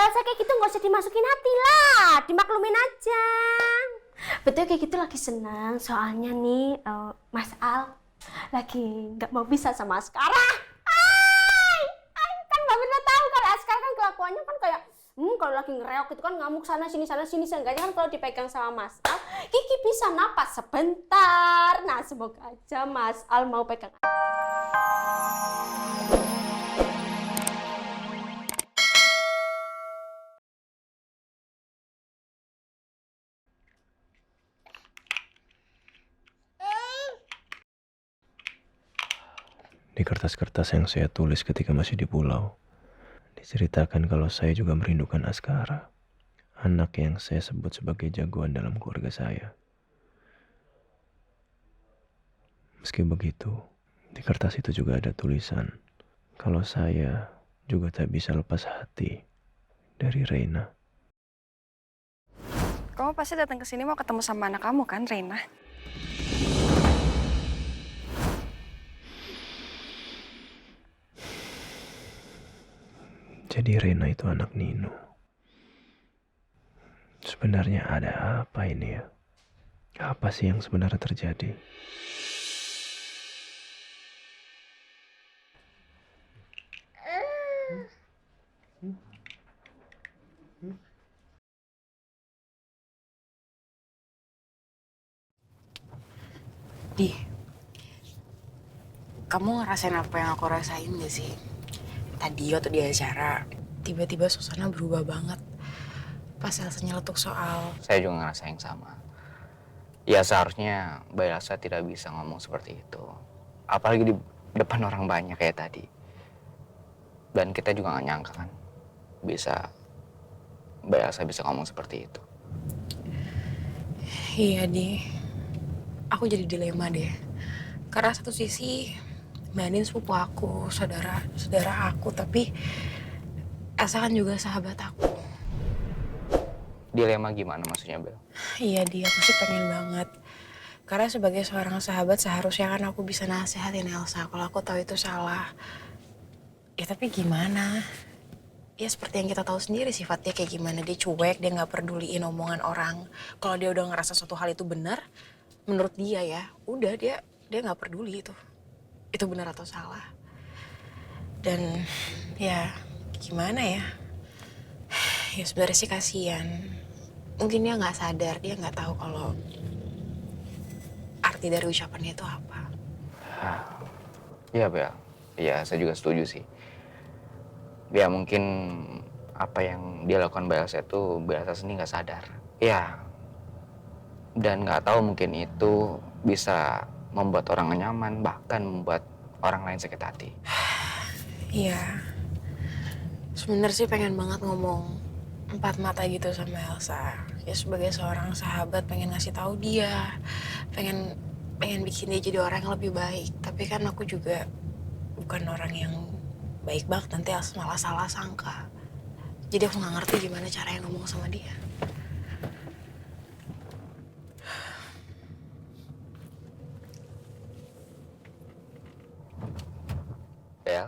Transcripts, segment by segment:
Elsa kayak gitu nggak usah dimasukin hati lah, dimaklumin aja. Betul kayak gitu lagi senang, soalnya nih Mas Al lagi nggak mau bisa sama Askara. Kan Mbak Mirna tahu kalau Askara kan kelakuannya kan kayak kalau lagi ngereok itu kan ngamuk sana sini seenggaknya kan kalau dipegang sama Mas Al Kiki bisa napas sebentar. Nah semoga aja Mas Al mau pegang. Di kertas-kertas yang saya tulis ketika masih di pulau, diceritakan kalau saya juga merindukan Askara, anak yang saya sebut sebagai jagoan dalam keluarga saya. Meski begitu, di kertas itu juga ada tulisan kalau saya juga tak bisa lepas hati dari Reina. Kamu pasti datang ke sini mau ketemu sama anak kamu kan, Reina? Jadi Reina itu anak Nino. Sebenarnya ada apa ini ya? Apa sih yang sebenarnya terjadi? Di, kamu ngerasain apa yang aku rasain gak sih? Tadi waktu di acara, tiba-tiba suasana berubah banget. Pas Elsa nyeletuk soal... Saya juga ngerasa yang sama. Ya seharusnya Mbak Elsa tidak bisa ngomong seperti itu. Apalagi di depan orang banyak kayak tadi. Dan kita juga gak nyangka kan Mbak Elsa bisa ngomong seperti itu. Iya, Di. Aku jadi dilema deh. Karena satu sisi, Mbak Andin sepupu aku, saudara aku. Tapi Elsa kan juga sahabat aku. Dilema gimana maksudnya, Bel? Iya, Di. Aku sih pengen banget. Karena sebagai seorang sahabat seharusnya kan aku bisa nasihatin Elsa kalau aku tahu itu salah. Ya tapi gimana? Ya seperti yang kita tahu sendiri sifatnya kayak gimana. Dia cuek, dia nggak peduliin omongan orang. Kalau dia udah ngerasa suatu hal itu benar, menurut dia ya, udah dia nggak peduli itu. Itu benar atau salah. Dan ya gimana ya? Ya sebenarnya sih kasihan. Mungkin dia nggak sadar, dia nggak tahu kalau arti dari ucapannya itu apa. Iya, Bel. Iya, saya juga setuju sih. Ya mungkin apa yang dia lakukan Mbak Elsa itu Mbak Elsa sendiri nggak sadar. Iya. Dan nggak tahu mungkin itu bisa membuat orang nyaman, bahkan membuat orang lain sakit hati. Iya. Sebenarnya sih pengen banget ngomong empat mata gitu sama Elsa. Ya sebagai seorang sahabat pengen ngasih tahu dia, pengen bikin dia jadi orang yang lebih baik. Tapi kan aku juga bukan orang yang baik banget, nanti Elsa malah salah sangka. Jadi aku nggak ngerti gimana caranya ngomong sama dia. Bel.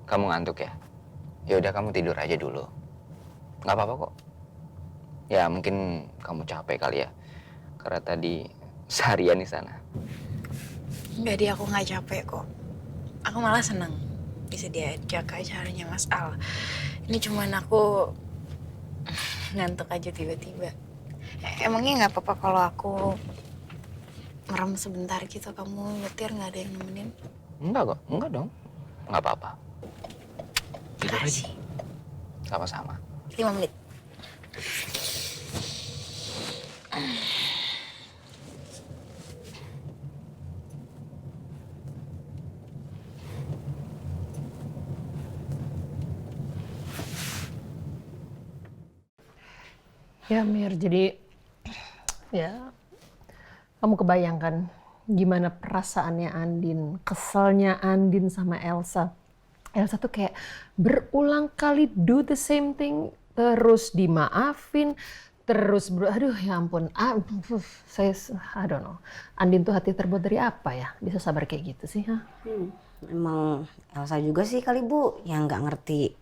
Kamu ngantuk ya? Ya udah kamu tidur aja dulu. Nggak apa-apa kok. Ya mungkin kamu capek kali ya. Karena tadi seharian di sana. Enggak, dia aku nggak capek kok. Aku malah seneng bisa diajak ke acaranya Mas Al. Ini cuman aku ngantuk aja tiba-tiba. Emangnya nggak apa-apa kalau aku merem sebentar gitu, kamu nyetir nggak ada yang nemenin? Enggak kok, enggak dong. Nggak apa-apa. Tidur aja. Makasih. Sama-sama. 5 menit. Ya Mir, jadi ya kamu kebayangkan gimana perasaannya Andin, keselnya Andin sama Elsa. Elsa tuh kayak berulang kali do the same thing, terus dimaafin, terus bro, aduh ya ampun, saya I don't know. Andin tuh hati terbuat dari apa ya? Bisa sabar kayak gitu sih, ha? Emang Elsa juga sih kali Bu, yang nggak ngerti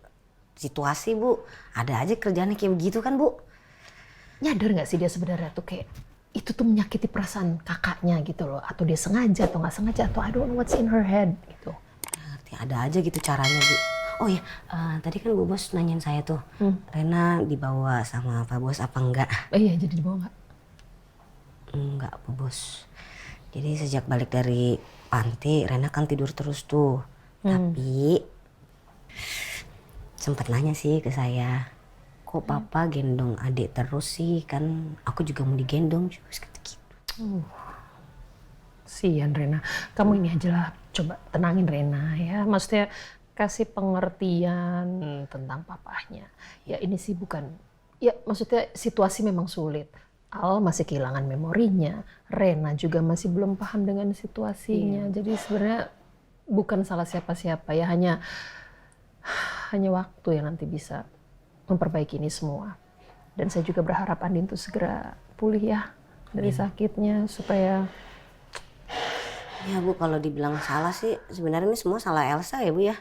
situasi Bu. Ada aja kerjaannya kayak begitu kan Bu. Nyadar nggak sih dia sebenarnya tuh kayak itu tuh menyakiti perasaan kakaknya gitu loh, atau dia sengaja atau nggak sengaja, atau I don't know what's in her head gitu. Ngerti, ada aja gitu caranya Bu. Oh ya, tadi kan Bu Bos nanyain saya tuh, Rena dibawa sama Pak Bos apa enggak? Oh iya, jadi dibawa nggak? Enggak Bu Bos. Jadi sejak balik dari panti, Rena kan tidur terus tuh. Tapi sempat nanya sih ke saya, kok Papa gendong adik terus sih? Kan aku juga mau digendong, terus gitu. Sian Rena, kamu ini aja lah, coba tenangin Rena ya. Maksudnya kasih pengertian tentang papahnya. Ya ini sih bukan, ya maksudnya situasi memang sulit. Al masih kehilangan memorinya, Rena juga masih belum paham dengan situasinya. Jadi sebenarnya bukan salah siapa-siapa ya, hanya waktu yang nanti bisa memperbaiki ini semua. Dan saya juga berharap Andin tuh segera pulih ya dari sakitnya supaya. Ya Bu, kalau dibilang salah sih sebenarnya ini semua salah Elsa ya Bu ya.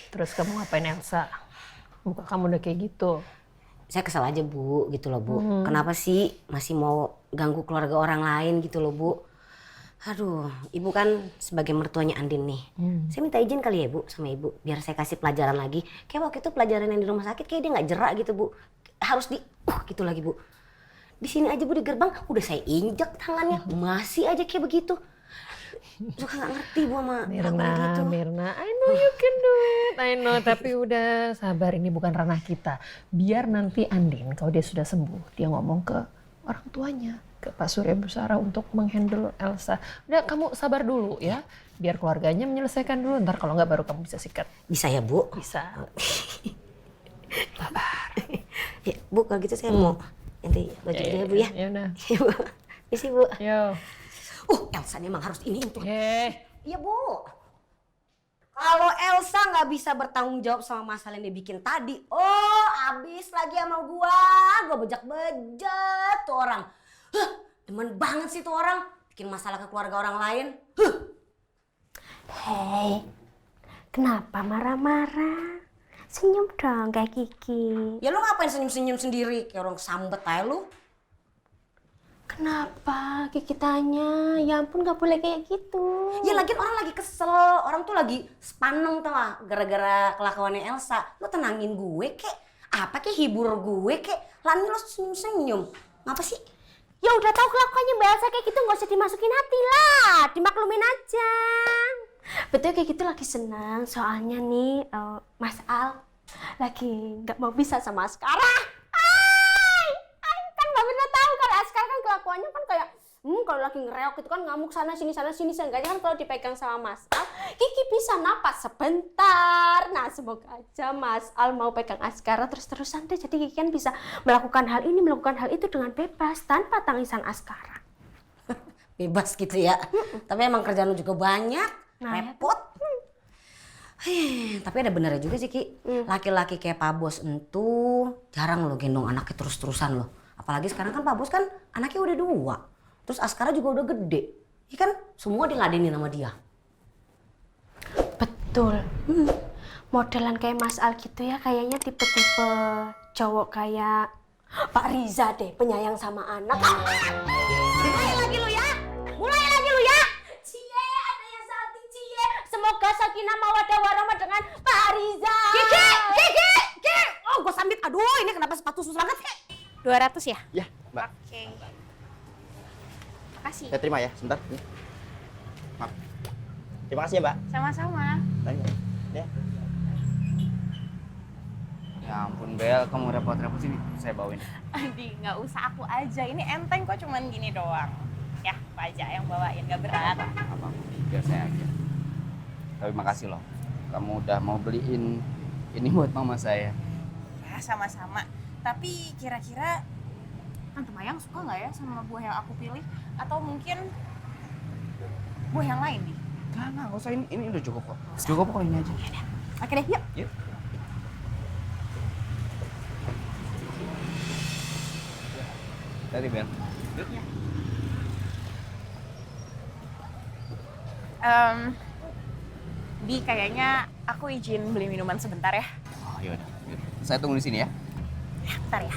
Terus kamu ngapain Elsa? Muka kamu udah kayak gitu. Saya kesel aja Bu, gitu loh Bu. Kenapa sih masih mau ganggu keluarga orang lain gitu loh Bu. Aduh, Ibu kan sebagai mertuanya Andin nih. Saya minta izin kali ya Bu sama Ibu, biar saya kasih pelajaran lagi. Kayak waktu itu pelajaran yang di rumah sakit kayak dia gak jerak gitu Bu. Harus gitu lagi Bu. Di sini aja Bu, di gerbang udah saya injek tangannya, masih aja kayak begitu. Suka gak ngerti Bu sama Mirna, gitu. Mirna, I know you can do it, I know. Tapi udah sabar, ini bukan ranah kita. Biar nanti Andin, kalau dia sudah sembuh, dia ngomong ke orang tuanya, ke Pak Surya Busara untuk menghandle Elsa. Udah, kamu sabar dulu ya. Biar keluarganya menyelesaikan dulu, ntar kalau nggak baru kamu bisa sikat. Bisa ya Bu? Bisa. Ya Bu, kalau gitu saya mau ganti baju dulu ya Bu ya. Ya udah. Iya Bu. Misi Bu. Yo. Elsa nih emang harus ini tuh. Iya Bu. Kalau Elsa nggak bisa bertanggung jawab sama masalah yang dia bikin tadi, abis lagi sama gua bejak-bejak tuh orang. Demen banget sih tuh orang, bikin masalah ke keluarga orang lain. Hei, kenapa marah-marah? Senyum dong kayak Kiki. Ya lu ngapain senyum-senyum sendiri, kayak orang sambet aja lu. Kenapa? Kiki tanya. Ya ampun, gak boleh kayak gitu. Ya lagian orang lagi kesel, orang tuh lagi sepaneng tau gak, gara-gara kelakuannya Elsa. Lu tenangin gue kek, apa kek, hibur gue kek, Lani lu senyum-senyum. Ngapa sih? Ya udah tahu kelakuannya Mbak Elsa kayak gitu, gak usah dimasukin hati lah, dimaklumin aja. Betul kayak gitu lagi senang, soalnya nih Mas Al lagi nggak mau bisa sama Askara. Kan Mbak Mirna tahu kalau Askara kan kelakuannya kan kayak kalau lagi ngereok itu kan ngamuk sana sini seenggaknya kan kalau dipegang sama Mas Al, Kiki bisa napas sebentar. Nah semoga aja Mas Al mau pegang Askara terus-terusan deh, jadi Kiki kan bisa melakukan hal ini melakukan hal itu dengan bebas tanpa tangisan Askara. Bebas gitu ya. Tapi emang kerjaan lu juga banyak. Repot. Tapi ada benernya juga sih Ki. Laki-laki kayak Pak Bos entu jarang lo gendong anaknya terus-terusan lo. Apalagi sekarang kan Pak Bos kan anaknya udah 2. Terus Askara juga udah gede. Ya kan semua diladenin sama dia. Betul. Modelan kayak Mas Al gitu ya, kayaknya tipe-tipe cowok kayak Pak Riza deh, penyayang sama anak. Mulai lagi lu ya. Cie, ada yang salting Cie. Semoga sakinah mawaddah warahmah dengan Pak Riza. Kiki. Oh, gue sambit. Aduh, ini kenapa sepatu susah banget sih? 200 ya? Ya, Mbak. Oke. Makasih. Saya terima ya, sebentar. Nih. Maaf. Terima kasih ya, Mbak. Sama-sama. Thank you. Ya. Ya ampun Bel, kamu repot-repot sini, saya bawain. Adi, nggak usah, aku aja. Ini enteng kok, cuman gini doang. Ya, aku aja yang bawain, nggak berat. Apa biar saya aja. Tapi makasih loh, kamu udah mau beliin ini buat mama saya. Ya, sama-sama. Tapi kira-kira Tante Mayang suka nggak ya sama buah yang aku pilih? Atau mungkin buah yang lain nih? Nggak usah, ini udah cukup kok. Cukup kok ini aja. Oke deh, yuk. Yuk. Tadi Bel. Bi, kayaknya aku izin beli minuman sebentar ya. Oh, yaudah. Saya tunggu di sini ya. Bentar ya.